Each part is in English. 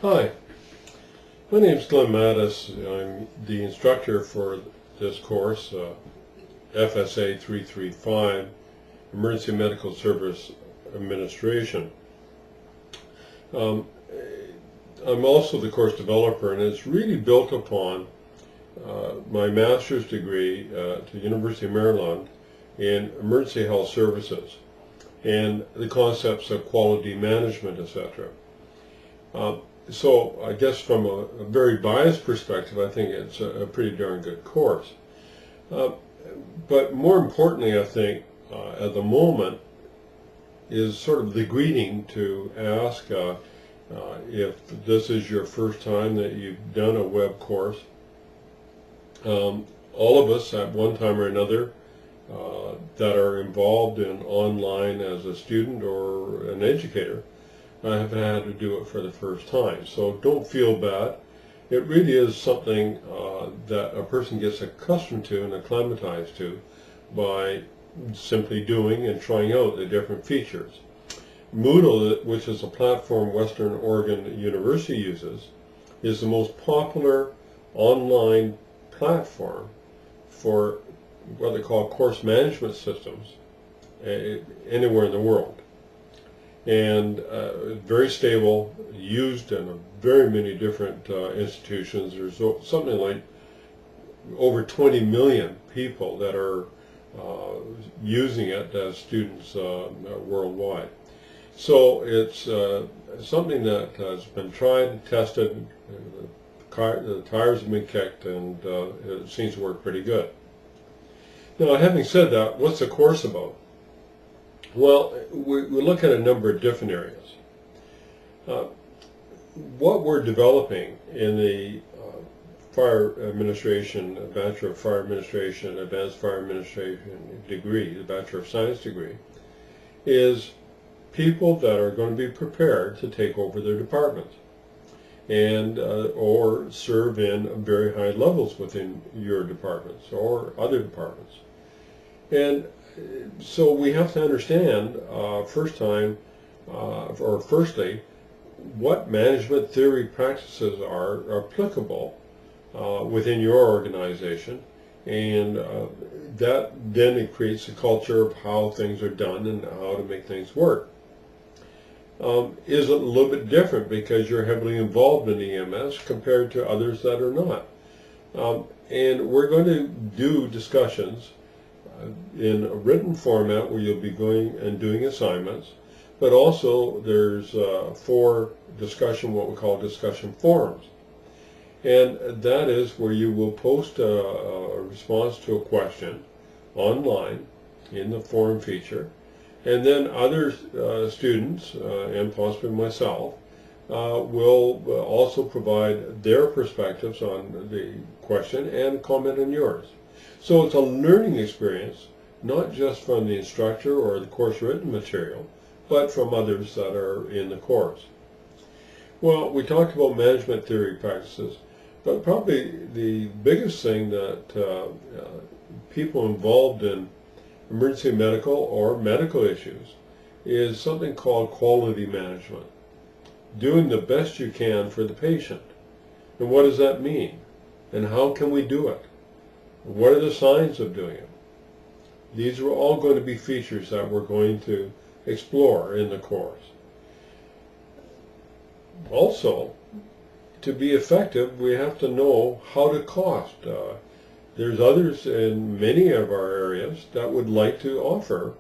Hi, my name is Glenn Mattis. I'm the instructor for this course, FSA 335, Emergency Medical Service Administration. I'm also the course developer, and it's really built upon my master's degree at the University of Maryland in Emergency Health Services and the concepts of quality management, etc. So I guess from a very biased perspective, I think it's a pretty darn good course. But more importantly, I think at the moment is sort of the greeting to ask if this is your first time that you've done a web course. All of us at one time or another that are involved in online as a student or an educator have had to do it for the first time. So don't feel bad. It really is something that a person gets accustomed to and acclimatized to by simply doing and trying out the different features. Moodle, which is a platform Western Oregon University uses, is the most popular online platform for what they call course management systems anywhere in the world. And very stable, used in very many different institutions. There's something like over 20 million people that are using it as students worldwide. So it's something that has been tried, tested, the tires have been kicked, and it seems to work pretty good. Now, having said that, what's the course about? Well, we look at a number of different areas. What we're developing in the Fire Administration, Bachelor of Fire Administration, Advanced Fire Administration degree, the Bachelor of Science degree, is people that are going to be prepared to take over their departments and or serve in very high levels within your departments or other departments. And so we have to understand firstly, what management theory practices are applicable within your organization, and that then it creates a culture of how things are done and how to make things work. Is it a little bit different because you're heavily involved in EMS compared to others that are not? And we're going to do discussions in a written format where you'll be going and doing assignments, but also there's what we call discussion forums. And that is where you will post a response to a question online in the forum feature, and then other students, and possibly myself, will also provide their perspectives on the question and comment on yours. So it's a learning experience, not just from the instructor or the course written material, but from others that are in the course. Well, we talked about management theory practices, but probably the biggest thing that people involved in emergency medical or medical issues is something called quality management. Doing the best you can for the patient. And what does that mean? And how can we do it? What are the signs of doing it? These are all going to be features that we're going to explore in the course. Also, to be effective, we have to know how to cost. There's others in many of our areas that would like to offer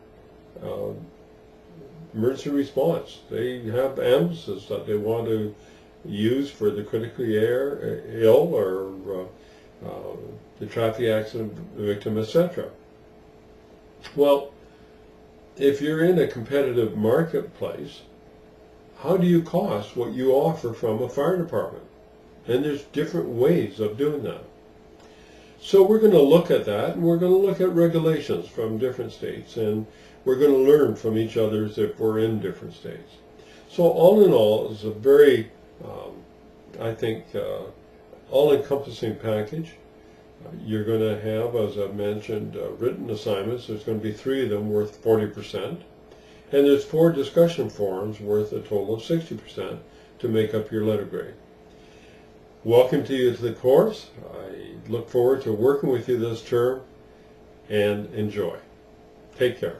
emergency response. They have ambulances that they want to use for the critically ill or the traffic accident victim, etc. Well, if you're in a competitive marketplace, how do you cost what you offer from a fire department? And there's different ways of doing that. So we're going to look at that, and we're going to look at regulations from different states, and we're going to learn from each other if we're in different states. So all in all, it's a very, I think, all-encompassing package. You're going to have, as I mentioned, written assignments. There's going to be 3 of them worth 40%. And there's 4 discussion forums worth a total of 60%. to make up your letter grade. Welcome to you to the course. I look forward to working with you this term, and enjoy. Take care.